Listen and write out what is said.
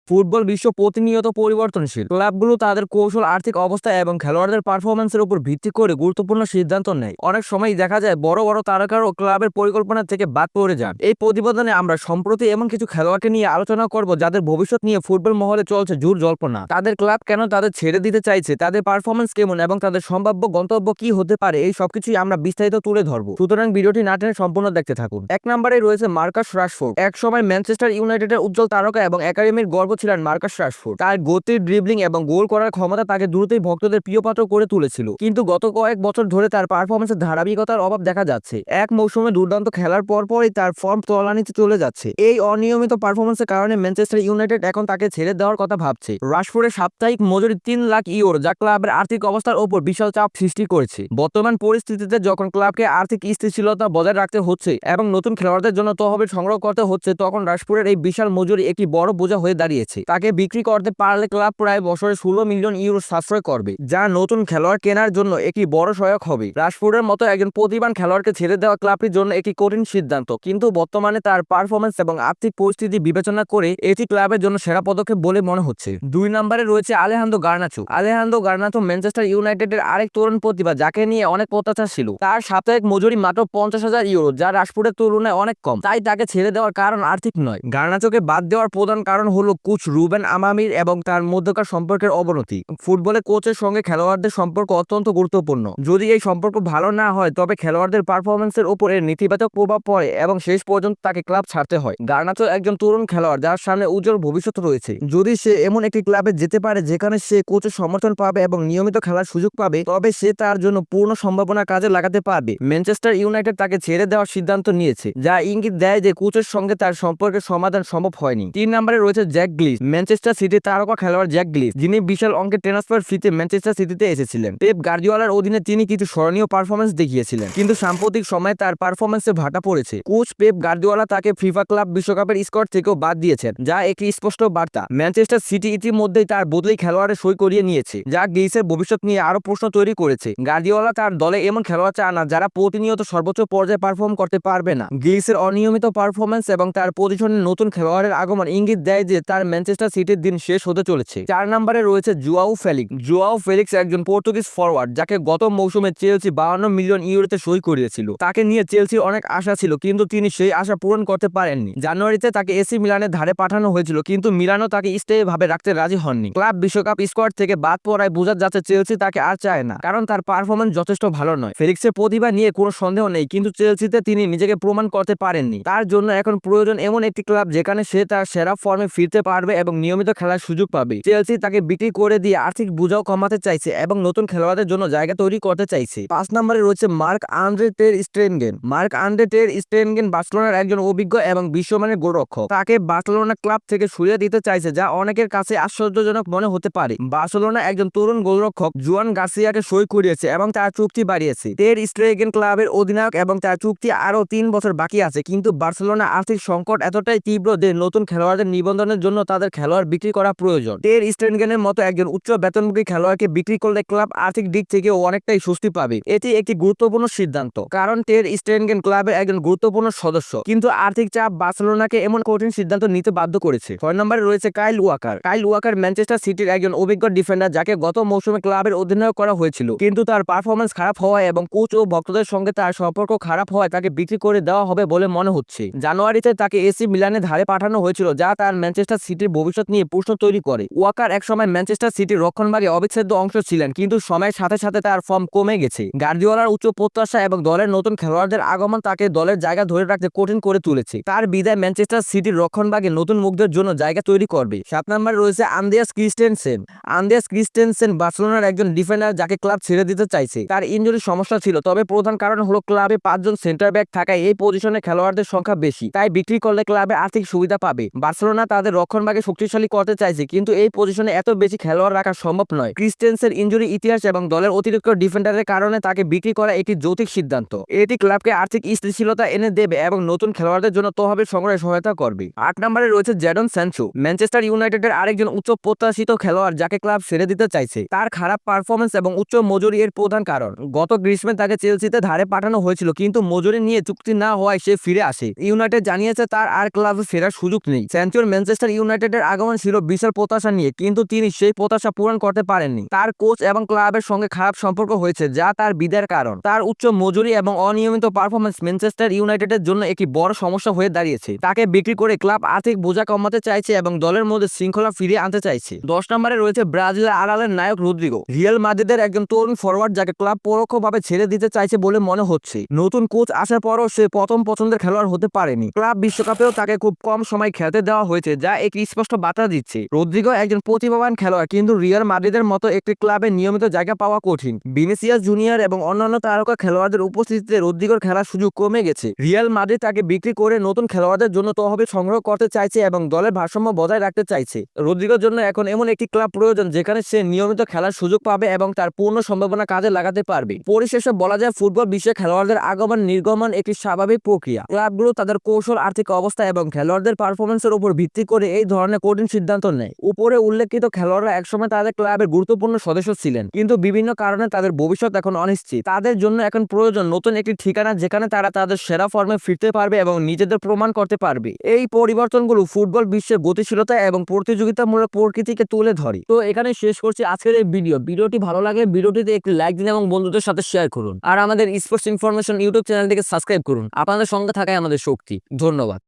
Football বিশ্ব প্রতিনিয়ত পরিবর্তনশীল। ক্লাবগুলো তাদের কৌশল, আর্থিক অবস্থা এবং খেলোয়াড়দের পারফরম্যান্সের উপর ভিত্তি করে গুরুত্বপূর্ণ সিদ্ধান্ত নেয়। অনেক সময় দেখা যায় বড় বড় তারকারও ক্লাবের পরিকল্পনা থেকে বাদ পড়ে যান। এই প্রতিবেদনে আমরা সম্প্রতি এমন কিছু খেলোয়াড়কে নিয়ে আলোচনা করব যাদের ভবিষ্যৎ নিয়ে ফুটবল মহলে চলছে জোর জল্পনা। তাদের ক্লাব কেন তাদের ছেড়ে দিতে চাইছে, তাদের পারফরম্যান্স কেমন এবং তাদের সম্ভাব্য গন্তব্য কি হতে পারে, এই সবকিছুই আমরা বিস্তারিত তুলে ধরব। সুতরাং ভিডিওটি না টেনে সম্পূর্ণ দেখতে থাকুন। এক নম্বরে রয়েছে মার্কাস রাশফোর্ড। এক সময় ম্যানচেস্টার ইউনাইটেডের উজ্জ্বল তারকা এবং একাডেমির গর্ব ছিলেন মার্কাস রাশফোর্ড। তার গতি, ড্রিবলিং এবং গোল করার ক্ষমতা তাকে দ্রুতই ভক্তদের প্রিয়পাত্র করে তুলেছিল। কিন্তু গত কয়েক বছর ধরে তার পারফরম্যান্সের ধারাবাহিকতার অভাব দেখা যাচ্ছে। এক মৌসুমে দুর্দান্ত খেলার পরপরই তার ফর্ম তলানিতে চলে যাচ্ছে। এই অনিয়মিত পারফরম্যান্সের কারণে ম্যানচেস্টার ইউনাইটেড এখন তাকে ছেড়ে দেওয়ার কথা ভাবছে। রাশফোর্ডের সাপ্তাহিক মজুরি 3 লাখ ইউরো, যা ক্লাবের আর্থিক অবস্থার উপর বিশাল চাপ সৃষ্টি করেছে। বর্তমান পরিস্থিতিতে যখন ক্লাবকে আর্থিক স্থিতিশীলতা বজায় রাখতে হচ্ছে এবং নতুন খেলোয়াড়দের জন্য তহবিল সংগ্রহ করতে হচ্ছে, তখন রাশফোর্ডের এই বিশাল মজুরি একটি বড় বোঝা হয়ে দাঁড়িয়েছে। তাকে বিক্রি করতে পারলে ক্লাব প্রায় বছরে 16 মিলিয়ন ইউরো সাশ্রয় করবে, যা নতুন খেলোয়াড় কেনার জন্য একটি বড় সহায়ক হবে। রাশফোর্ডের মতো একজন প্রতিভাবান খেলোয়াড়কে ছেড়ে দেওয়া ক্লাবটির জন্য একটি কঠিন সিদ্ধান্ত, কিন্তু বর্তমানে তার পারফরম্যান্স এবং আর্থিক পরিস্থিতি বিবেচনা করে এটি ক্লাবের জন্য সেরা পদক্ষেপ বলে মনে হচ্ছে। 2 নম্বরে রয়েছে Alejandro Garnacho. Alejandro Garnacho Manchester ইউনাইটেডের আরেক তরুণ প্রতিভা, যাকে নিয়ে অনেক প্রত্যাশা ছিল। তার সাপ্তাহিক মজুরি মাত্র 50,000 ইউরো, যা রাশফোর্ডের তুলনায় অনেক কম। তাই তাকে ছেড়ে দেওয়ার কারণ আর্থিক নয়। গার্নাচোকে বাদ দেওয়ার প্রধান কারণ হলো কোচ রুবেন আমামির এবং তার মধ্যকার সম্পর্কের অবনতি। ফুটবলে কোচের সঙ্গে খেলোয়াড়দের সম্পর্ক অত্যন্ত গুরুত্বপূর্ণ। যদি এই সম্পর্ক ভালো না হয়, তবে খেলোয়াড়দের পারফরম্যান্সের উপর এর নেতিবাচক প্রভাব পড়ে এবং শেষ পর্যন্ত তাকে ক্লাব ছাড়তে হয়। গার্নাচো একজন তরুণ খেলোয়াড় যার সামনে উজ্জ্বল ভবিষ্যৎ রয়েছে। যদি সে এমন একটি ক্লাবে যেতে পারে যেখানে সে কোচের সমর্থন পাবে এবং নিয়মিত খেলার সুযোগ পাবে, তবে সে তার জন্য পূর্ণ সম্ভাবনা কাজে লাগাতে পারবে। ম্যানচেস্টার ইউনাইটেড তাকে ছেড়ে দেওয়ার সিদ্ধান্ত নিয়েছে, যা ইঙ্গিত দেয় যে কোচের সঙ্গে তার সম্পর্কের সমাধান সম্ভব হয়নি। 3 নম্বরে রয়েছে জ্যাক গ্লিস। ম্যানচেস্টার সিটির তারকা খেলোয়াড় জ্যাক গ্লিস, যিনি বিশাল অঙ্কের ট্রান্সফার ফিতে ম্যানচেস্টার সিটিতে এসেছিলেন। পেপ গার্দিওলার অধীনে তিনি কিছু স্মরণীয় পারফরম্যান্স দেখিয়েছিলেন, কিন্তু সাম্প্রতিক সময়ে তার পারফরম্যান্সে ভাটা পড়েছে। কোচ পেপ গার্দিওলা তাকে ফিফা ক্লাব বিশ্বকাপের স্কোয়াড থেকেও বাদ দিয়েছেন, যা একটি স্পষ্ট বার্তা। ম্যানচেস্টার সিটি ইতিমধ্যেই তার বদলি খেলোয়াড়ে সই করিয়ে নিয়েছে, যা গ্লিসের ভবিষ্যৎ নিয়ে আরো প্রশ্ন তৈরি করেছে। গার্দিওলা তার দলে এমন খেলোয়াড় চান না যারা প্রতিনিয়ত সর্বোচ্চ পর্যায়ে পারফর্ম করতে পারবে না। গ্লিসের অনিয়মিত পারফরম্যান্স এবং তার পজিশনে নতুন খেলোয়াড়ের আগমন ইঙ্গিত দেয় যে তার ম্যানচেস্টার সিটির দিন শেষ হতে চলেছে। 4 নম্বরে রয়েছে জুয়াও ফেলিক্স। জুয়াও ফেলিক্স একজন পর্তুগিজ ফরওয়ার্ড, যাকে গত মৌসুমে চেলসি 52 মিলিয়ন ইউরোতে সই করিয়েছিল। তাকে নিয়ে চেলসির অনেক আশা ছিল, কিন্তু তিনি সেই আশা পূরণ করতে পারেননি। জানুয়ারিতে তাকে এসি মিলানের ধারে পাঠানো হয়েছিল, কিন্তু মিলানও তাকে স্থায়ীভাবে রাখতে রাজি হননি। ক্লাব বিশ্বকাপ স্কোয়াড থেকে বাদ পড়ায় বোঝা যাচ্ছে চেলসি তাকে আর চায় না, কারণ তার পারফরম্যান্স যথেষ্ট ভালো নয়। ফেলিক্সের প্রতিভা নিয়ে কোনো সন্দেহ নেই, কিন্তু চেলসিতে তিনি নিজেকে প্রমাণ করতে পারেননি। তার জন্য এখন প্রয়োজন এমন একটি ক্লাব যেখানে সে তার সেরা ফর্মে ফিরতে পারবে এবং নিয়মিত খেলার সুযোগ পাবে। চেলসি তাকে বিক্রি করে দিয়ে আর্থিক বোঝাও কমাতে চাইছে এবং নতুন খেলোয়াড়দের জন্য জায়গা তৈরি করতে চাইছে। 5 নম্বরে রয়েছে মার্ক আন্দ্রে টের স্টেনগেন। মার্ক আন্দ্রে টের স্টেনগেন বার্সেলোনার একজন অভিজ্ঞ এবং বিশ্বমানের গোলরক্ষক। তাকে বার্সেলোনা ক্লাব থেকে সরিয়ে দিতে চাইছে, যা অনেকের কাছে আশ্চর্যজনক মনে হতে পারে। বার্সেলোনা একজন তরুণ গোলরক্ষক জুয়ান গার্সিয়াকে সই করিয়েছে এবং তার চুক্তি বাড়িয়েছে। টের স্টেনগেন ক্লাবের অধিনায়ক এবং তার চুক্তি আরো 3 বছর বাকি আছে, কিন্তু বার্সেলোনা আর্থিক সংকট এতটাই তীব্র যে নতুন খেলোয়াড়দের নিবন্ধনের জন্য তাদের খেলোয়াড় বিক্রি করা প্রয়োজন। টের স্টেনগেনের মতো একজন উচ্চ বেতনভোগী খেলোয়াড়কে বিক্রি করলে ক্লাব আর্থিক দিক থেকেও অনেকটাই স্বস্তি পাবে। এটি একটি গুরুত্বপূর্ণ সিদ্ধান্ত, কারণ টের স্টেনগেন ক্লাবের একজন গুরুত্বপূর্ণ সদস্য, কিন্তু আর্থিক চাপ বার্সেলোনাকে এমন কঠিন সিদ্ধান্ত নিতে বাধ্য করেছে। 6 নম্বরে রয়েছে কাইল ওয়াকার। কাইল ওয়াকার ম্যানচেস্টার সিটির একজন অভিজ্ঞ ডিফেন্ডার, যাকে গত মৌসুমে ক্লাবের অধিনায়ক করা হয়েছিল, কিন্তু তার পারফরম্যান্স খারাপ হওয়ায় এবং কোচ ও ভক্তদের সঙ্গে তার সম্পর্ক খারাপ হওয়ায় তাকে বিক্রি করে দেওয়া হবে বলে মনে হচ্ছে। জানুয়ারিতে তাকে এসি মিলানের ধারে পাঠানো হয়েছিল, যা তার ম্যানচেস্টার সিটির ভবিষ্যৎ নিয়ে প্রশ্ন তৈরি করে। ওয়াকার একসময় ম্যানচেস্টার সিটির রক্ষণভাগে অবিচ্ছেদ্য অংশ ছিলেন, কিন্তু সময়ের সাথে সাথে তার ফর্ম কমে গেছে। গার্দিওলার উচ্চ প্রত্যাশা এবং দলের নতুন খেলোয়াড়দের আগমন তাকে দলের জায়গা ধরে রাখতে কঠিন করে তুলেছে। তার বিদায় ম্যানচেস্টার সিটির রক্ষণভাগে নতুন মুখদের জন্য জায়গা তৈরি করবে। 7 নম্বরে রয়েছে আন্দ্রেয়াস ক্রিস্টেনসেন। আন্দ্রেয়াস ক্রিস্টেনসেন বার্সেলোনার একজন ডিফেন্ডার, যাকে ক্লাব ছেড়ে দিতে চাইছে। তার ইনজুরির সমস্যা ছিল, তবে প্রধান কারণ হলো ক্লাবে 5 জন সেন্টার ব্যাক থাকায় এই পজিশনে খেলোয়াড়দের সংখ্যা বেশি, তাই বিক্রি করলে ক্লাবে আর্থিক সুবিধা পাবে। বার্সেলোনা তাদের রক্ষণভাগে শক্তিশালী করতে চাইছে, কিন্তু এই পজিশনে এত বেশি খেলোয়াড় রাখা সম্ভব নয়। ক্রিস্টেনসের ইনজুরি ইতিহাস এবং দলের অতিরিক্ত ডিফেন্ডারের কারণে তাকে বিক্রি করা একটি যৌতিক সিদ্ধান্ত। এটি ক্লাবকে আর্থিক স্থিতিশীলতা এনে দেবে এবং নতুন খেলোয়াড়দের জন্য তহবিল সংগ্রহে সহায়তা করবে। 8 নম্বরে রয়েছে জেডন স্যানচো। ম্যানচেস্টার ইউনাইটেডের আরেকজন উচ্চ প্রত্যাশিত খেলোয়াড়, যাকে ক্লাব ছেড়ে দিতে চাইছে। তার খারাপ পারফরম্যান্স এবং উচ্চ মজুরি এর প্রধান কারণ। গত গ্রীষ্মে তাকে চেলসিতে ধারে পাঠানো হয়েছিল, কিন্তু মজুরি নিয়ে চুক্তি না হওয়ায় সে ফিরে আসে। ইউনাইটেড জানিয়েছে তার আর ক্লাবে ফেরার সুযোগ নেই। স্যানচোর ম্যানচেস্টার ইউনাইটেড ইউনাইটেডের আগমন ছিল বিশাল প্রত্যাশা নিয়ে, কিন্তু তিনি সেই প্রত্যাশা পূরণ করতে পারেননি। তার কোচ এবং ক্লাবের সঙ্গে খারাপ সম্পর্ক হয়েছে, যা তার বিদায়ের কারণ। তার উচ্চ মজুরি এবং অনিয়মিত পারফরম্যান্স ম্যানচেস্টার ইউনাইটেডের জন্য একটি বড় সমস্যা হয়ে দাঁড়িয়েছে। তাকে বিক্রি করে ক্লাব আর্থিক বোঝা কমাতে চাইছে এবং দলের মধ্যে শৃঙ্খলা ফিরিয়ে আনতে চাইছে। 10 নম্বরে রয়েছে ব্রাজিলের আড়ালের নায়ক রদ্রিগো, রিয়াল মাদ্রিদের একজন তরুণ ফরওয়ার্ড যাকে ক্লাব পরোক্ষভাবে ছেড়ে দিতে চাইছে বলে মনে হচ্ছে। নতুন কোচ আসার পরও সে প্রথম পছন্দের খেলোয়াড় হতে পারেনি। ক্লাব বিশ্বকাপেও তাকে খুব কম সময় খেলতে দেওয়া হয়েছে, যা একটি স্পষ্ট বার্তা দিচ্ছে। রদ্রিগো একজন প্রতিভাবান খেলোয়াড়, কিন্তু রিয়াল মাদ্রিদের মতো একটি ক্লাবে নিয়মিত জায়গা পাওয়া কঠিন। ভিনিসিয়াস জুনিয়র এবং অন্যান্য তারকা খেলোয়াড়দের উপস্থিতিতে রদ্রিগোর খেলার সুযোগ কমে গেছে। রিয়াল মাদ্রিদ তাকে বিক্রি করে নতুন খেলোয়াড়দের জন্য তহবিল সংগ্রহ করতে চাইছে এবং দলের ভারসাম্য বজায় রাখতে চাইছে। রদ্রিগোর জন্য এখন এমন একটি ক্লাব প্রয়োজন যেখানে সে নিয়মিত খেলার সুযোগ পাবে এবং তার পূর্ণ সম্ভাবনা কাজে লাগাতে পারবে। পরিশেষে বলা যায়, ফুটবল বিশ্বে খেলোয়াড়দের আগমন নির্গমন একটি স্বাভাবিক প্রক্রিয়া। ক্লাবগুলো তাদের কৌশল, আর্থিক অবস্থা এবং খেলোয়াড়দের পারফরম্যান্সের উপর ভিত্তি করে এই ধরনের কঠিন সিদ্ধান্ত নেয়। উপরে উল্লেখিত খেলোয়াড়রা একসময় তাদের ক্লাবের গুরুত্বপূর্ণ সদস্য ছিলেন, কিন্তু বিভিন্ন কারণে তাদের ভবিষ্যৎ এখন অনিশ্চিত। তাদের জন্য এখন প্রয়োজন নতুন একটি ঠিকানা যেখানে তারা তাদের সেরা ফর্মে ফিরতে পারবে এবং নিজেদের প্রমাণ করতে পারবে। এই পরিবর্তনগুলো ফুটবল বিশ্বের গতিশীলতা এবং প্রতিযোগিতামূলক প্রকৃতিকে তুলে ধরে। তো এখানে শেষ করছি আজকের এই ভিডিওটি ভালো লাগলে ভিডিওটিতে একটি লাইক দিন এবং বন্ধুদের সাথে শেয়ার করুন। আর আমাদের স্পোর্টস ইনফরমেশন ইউটিউব চ্যানেলটিকে সাবস্ক্রাইব করুন। আপনাদের সঙ্গে থাকাই আমাদের শক্তি। ধন্যবাদ।